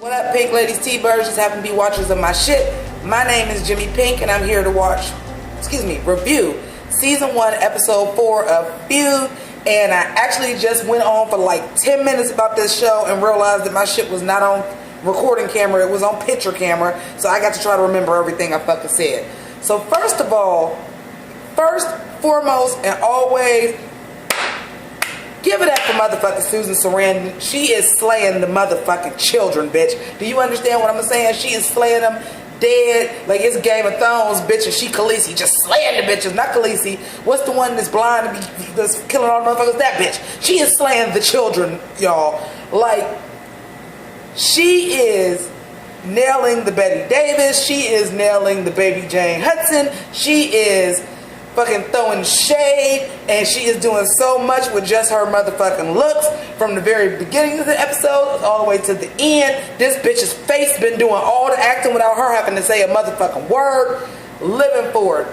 What up, Pink ladies, T-birds, just happen to be watchers of my shit. My name is Jimmi Pynk, and I'm here to review season 1, episode 4 of Feud. And I actually just went on for like 10 minutes about this show and realized that my shit was not on recording camera, it was on picture camera. So I got to try to remember everything I fucking said. So first of all, foremost, and always, give it up for motherfucking Susan Sarandon. She is slaying the motherfucking children, bitch. Do you understand what I'm saying? She is slaying them dead like it's Game of Thrones, bitch, and she Khaleesi, just slaying the bitches. Not Khaleesi. What's the one that's blind that's killing all the motherfuckers? That bitch. She is slaying the children, y'all. Like, she is nailing the Bette Davis. She is nailing the baby Jane Hudson. She is fucking throwing shade, and she is doing so much with just her motherfucking looks from the very beginning of the episode all the way to the end. This bitch's face been doing all the acting without her having to say a motherfucking word. Living for it.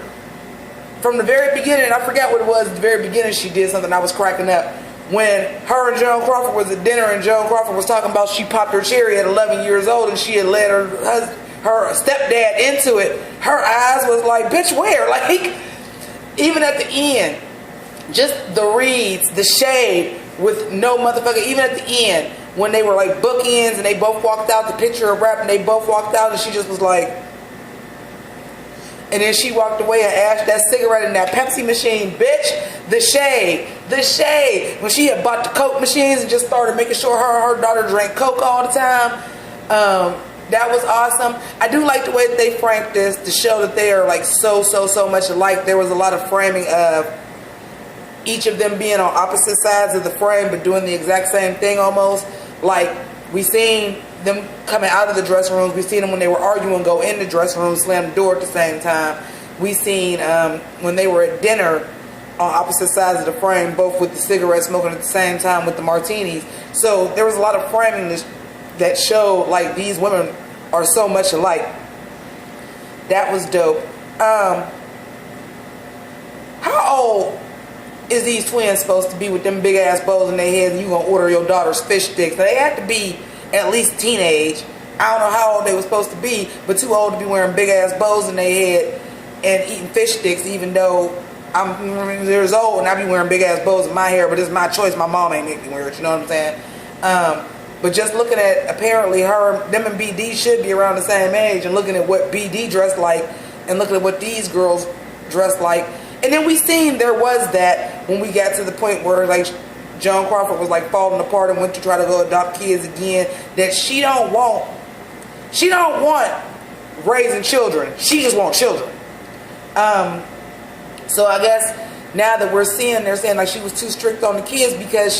From the very beginning, I forgot what it was, at the very beginning she did something I was cracking up. When her and Joan Crawford was at dinner and Joan Crawford was talking about she popped her cherry at 11 years old and she had led her stepdad into it. Her eyes was like, bitch, where? Like, even at the end, just the reads, the shade with no motherfucker. Even at the end, when they were like bookends and they both walked out, the picture of rap, and they both walked out, and she just was like, and then she walked away and ashed that cigarette in that Pepsi machine, bitch. The shade. When she had bought the Coke machines and just started making sure her and her daughter drank Coke all the time. That was awesome. I do like the way that they framed this to show that they are like so much alike. There was a lot of framing of each of them being on opposite sides of the frame but doing the exact same thing almost. Like, we seen them coming out of the dressing rooms. We seen them when they were arguing go in the dressing room, slam the door at the same time. We seen when they were at dinner on opposite sides of the frame, both with the cigarettes smoking at the same time with the martinis. So there was a lot of framing that showed like these women are so much alike. That was dope. How old is these twins supposed to be with them big ass bowls in their heads and you gonna order your daughter's fish sticks? Now, they had to be at least teenage. I don't know how old they were supposed to be, but too old to be wearing big ass bows in their head and eating fish sticks, even though I'm years old and I be wearing big ass bows in my hair, but it's my choice. My mom ain't make me wear it, you know what I'm saying? But just looking at, apparently them and BD should be around the same age, and looking at what BD dressed like and looking at what these girls dressed like. And then we seen there was that when we got to the point where like Joan Crawford was like falling apart and went to try to go adopt kids again, that she don't want raising children. She just wants children. So I guess now that they're saying like she was too strict on the kids because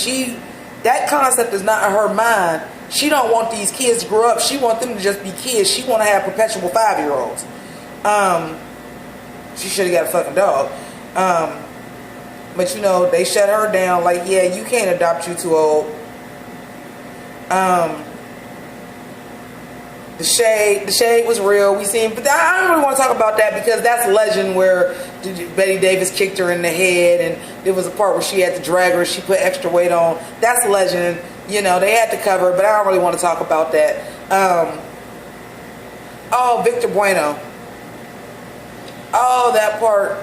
that concept is not in her mind. She don't want these kids to grow up. She want them to just be kids. She want to have perpetual 5-year-olds. She should have got a fucking dog. But you know, they shut her down like, yeah, you can't adopt, you too old. The shade was real. We seen, but I don't really want to talk about that because that's legend where Bette Davis kicked her in the head and there was a part where she had to drag her. She put extra weight on. That's legend. You know, they had to cover it, but I don't really want to talk about that. Victor Bueno. Oh, that part.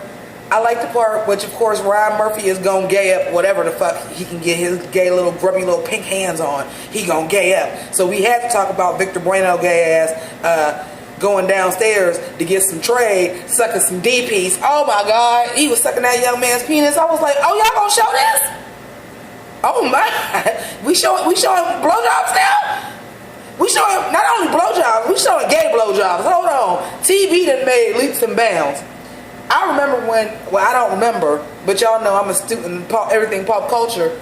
I like the part, which of course Ryan Murphy is gonna gay up whatever the fuck he can get his gay little grubby little pink hands on. He gonna gay up. So we had to talk about Victor Bueno gay ass going downstairs to get some trade, sucking some D-piece. Oh my God, he was sucking that young man's penis. I was like, oh, y'all gonna show this? Oh my, we showing blowjobs now? We showing not only blowjobs, we showing gay blowjobs. Hold on, TV done made leaps and bounds. I remember I don't remember, but y'all know I'm a student in everything pop culture.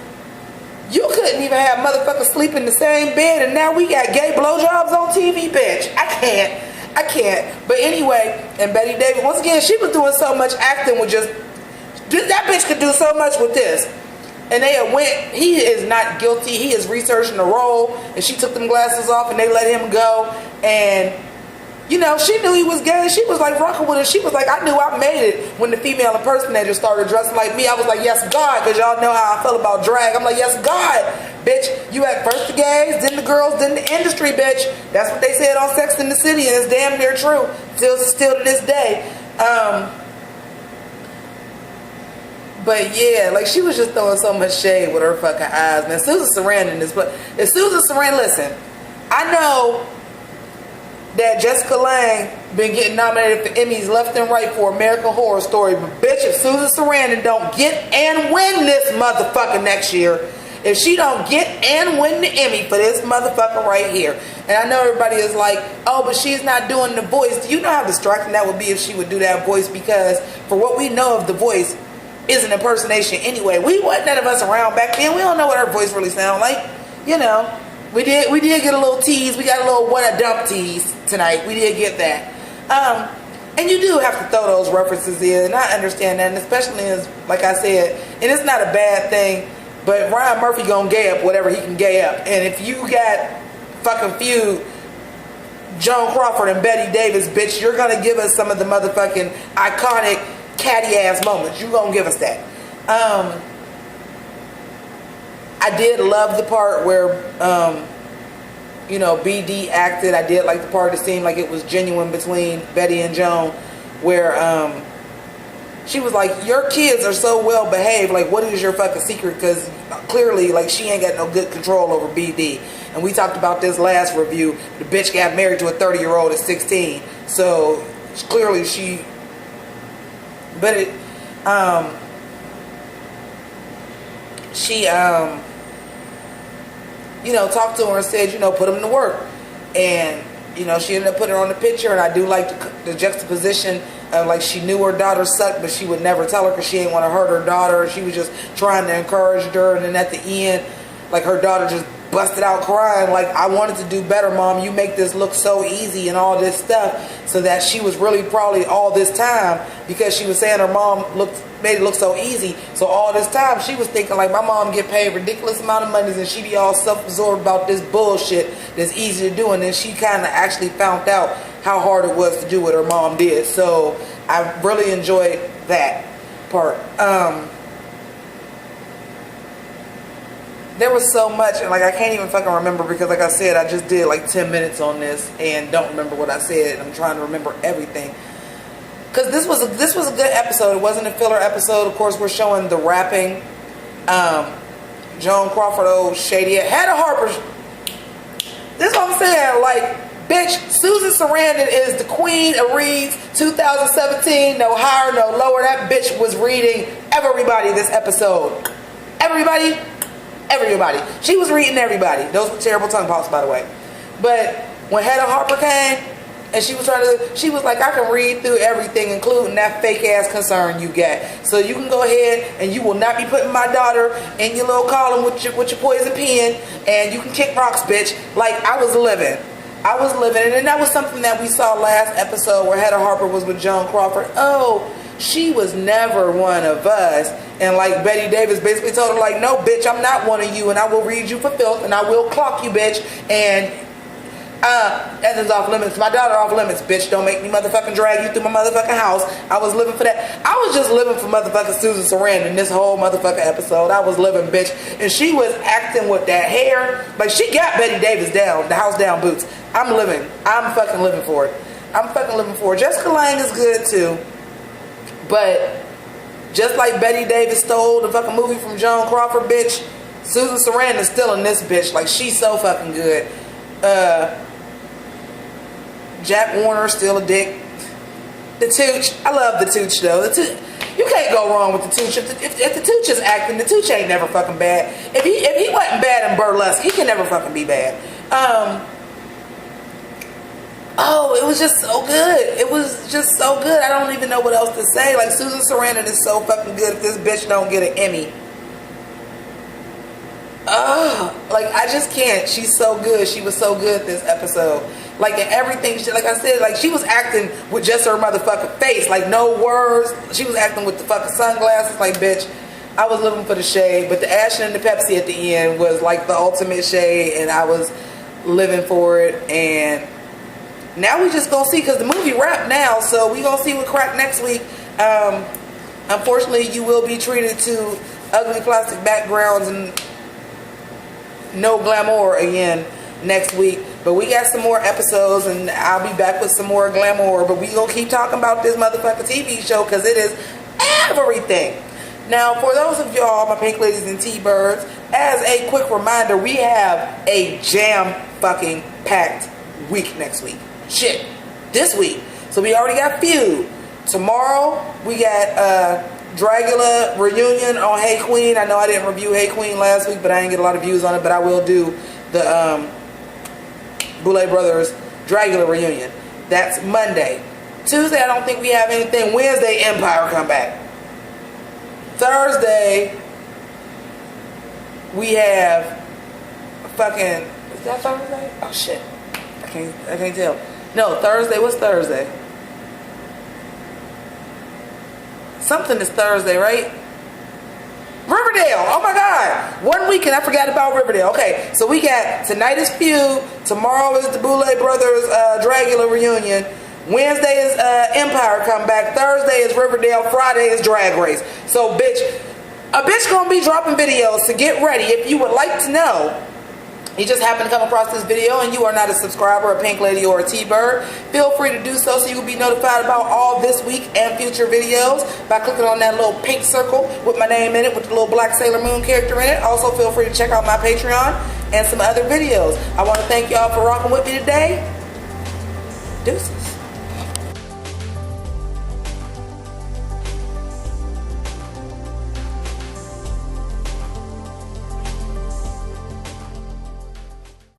You couldn't even have motherfuckers sleep in the same bed, and now we got gay blowjobs on TV, bitch. I can't. But anyway, and Bette Davis, once again, she was doing so much acting with that bitch could do so much with this. And he is not guilty. He is researching the role, and she took them glasses off, and they let him go, and you know, she knew he was gay. She was like rocking with it. She was like, I knew I made it when the female impersonator started dressing like me. I was like, yes, God, because y'all know how I felt about drag. I'm like, yes, God, Bitch, you had first the gays, then the girls, then the industry, bitch. That's what they said on Sex and the City, and it's damn near true. Still to this day. But yeah, like she was just throwing so much shade with her fucking eyes, man. Susan Sarandon is, but if Susan Sarandon, listen, I know that Jessica Lange been getting nominated for Emmys left and right for American Horror Story, but bitch, if Susan Sarandon don't get and win this motherfucker next year, if she don't get and win the Emmy for this motherfucker right here, and I know everybody is like, oh, but she's not doing The Voice. Do you know how distracting that would be if she would do that voice? Because for what we know of The Voice, is an impersonation anyway. We wasn't none of us around back then. We don't know what her voice really sounded like. You know, we did get a little tease. We got a little what a dump tease tonight. We did get that. And you do have to throw those references in, and I understand that, and especially as, like I said, and it's not a bad thing, but Ryan Murphy gonna gay up whatever he can gay up. And if you got fucking Feud, Joan Crawford and Bette Davis, bitch, you're gonna give us some of the motherfucking iconic catty ass moments. You gonna give us that. I did love the part where you know, BD acted. I did like the part that seemed like it was genuine between Bette and Joan, where she was like, your kids are so well behaved, like what is your fucking secret? Because clearly like she ain't got no good control over BD. And we talked about this last review. The bitch got married to a 30-year-old at 16, so clearly she, but it she you know, talked to her and said, you know, put them to work. And, you know, she ended up putting her on the picture. And I do like the juxtaposition of, like, she knew her daughter sucked, but she would never tell her because she didn't want to hurt her daughter. She was just trying to encourage her. And then at the end, like, her daughter just busted out crying, like, I wanted to do better, Mom. You make this look so easy and all this stuff. So that she was really probably all this time, because she was saying her mom made it look so easy. So all this time she was thinking like, my mom get paid ridiculous amount of money and she be all self-absorbed about this bullshit that's easy to do. And then she kind of actually found out how hard it was to do what her mom did. So I really enjoyed that part. There was so much, and like I can't even fucking remember, because like I said, I just did like 10 minutes on this and don't remember what I said. I'm trying to remember everything. Because this was a good episode. It wasn't a filler episode. Of course, we're showing the rapping. Joan Crawford, old shady Hannah Harper. This is what I'm saying. Like, bitch, Susan Sarandon is the queen of reads 2017. No higher, no lower. That bitch was reading everybody this episode. Everybody. She was reading everybody. Those were terrible tongue pops, by the way. But when Hannah Harper came, and she was like, I can read through everything, including that fake ass concern you got. So you can go ahead and you will not be putting my daughter in your little column with your poison pen, and you can kick rocks, bitch. Like, I was living. And then that was something that we saw last episode where Hannah Harper was with Joan Crawford. Oh, she was never one of us. And like Bette Davis basically told her, like, no, bitch, I'm not one of you, and I will read you for filth, and I will clock you, bitch. And Ethan's off limits. My daughter off limits, bitch. Don't make me motherfucking drag you through my motherfucking house. I was living for that. I was just living for motherfucking Susan Sarandon this whole motherfucking episode. I was living, bitch. And she was acting with that hair. Like, she got Bette Davis down, the house down boots. I'm fucking living for it. Jessica Lange is good too. But just like Bette Davis stole the fucking movie from Joan Crawford, bitch, Susan Sarandon's still in this bitch. Like, she's so fucking good. Jack Warner still a dick. The Tooch, I love the Tooch though. You can't go wrong with the Tooch. If the Tooch is acting, the Tooch ain't never fucking bad. If he wasn't bad in Burlesque, he can never fucking be bad. Oh, it was just so good. I don't even know what else to say. Like, Susan Sarandon is so fucking good. If this bitch don't get an Emmy, like, I just can't. She's so good. She was so good this episode. Like, in everything, like I said, like, she was acting with just her motherfucking face. Like, no words. She was acting with the fucking sunglasses. Like, bitch, I was living for the shade. But the Ashton and the Pepsi at the end was, like, the ultimate shade. And I was living for it. And now we just gonna see, because the movie wrapped now. So we gonna see what crack next week. Unfortunately, you will be treated to ugly plastic backgrounds and no glamour again next week. But we got some more episodes, and I'll be back with some more glamour. But we gonna keep talking about this motherfucking TV show because it is everything. Now, for those of y'all, my pink ladies and T-birds, as a quick reminder, we have a jam-fucking-packed week next week. Shit, this week. So we already got Feud. Tomorrow, we got Dragula reunion on Hey Queen. I know I didn't review Hey Queen last week, but I didn't get a lot of views on it. But I will do the Boulay Brothers Dragula reunion. That's Monday. Tuesday, I don't think we have anything. Wednesday, Empire come back. Thursday, we have fucking, is that Thursday? Oh shit. I can't tell. No, Thursday, what's Thursday? Something is Thursday, right? Riverdale. Oh my God. 1 week and I forgot about Riverdale. Okay, so we got tonight is Feud. Tomorrow is the Boulay Brothers Dragula reunion. Wednesday is Empire come back. Thursday is Riverdale. Friday is Drag Race. So, bitch, a bitch gonna be dropping videos, so get ready. If you would like to know, you just happen to come across this video and you are not a subscriber, a pink lady, or a T-bird, feel free to do so you will be notified about all this week and future videos by clicking on that little pink circle with my name in it, with the little black Sailor Moon character in it. Also, feel free to check out my Patreon and some other videos. I want to thank y'all for rocking with me today. Deuces.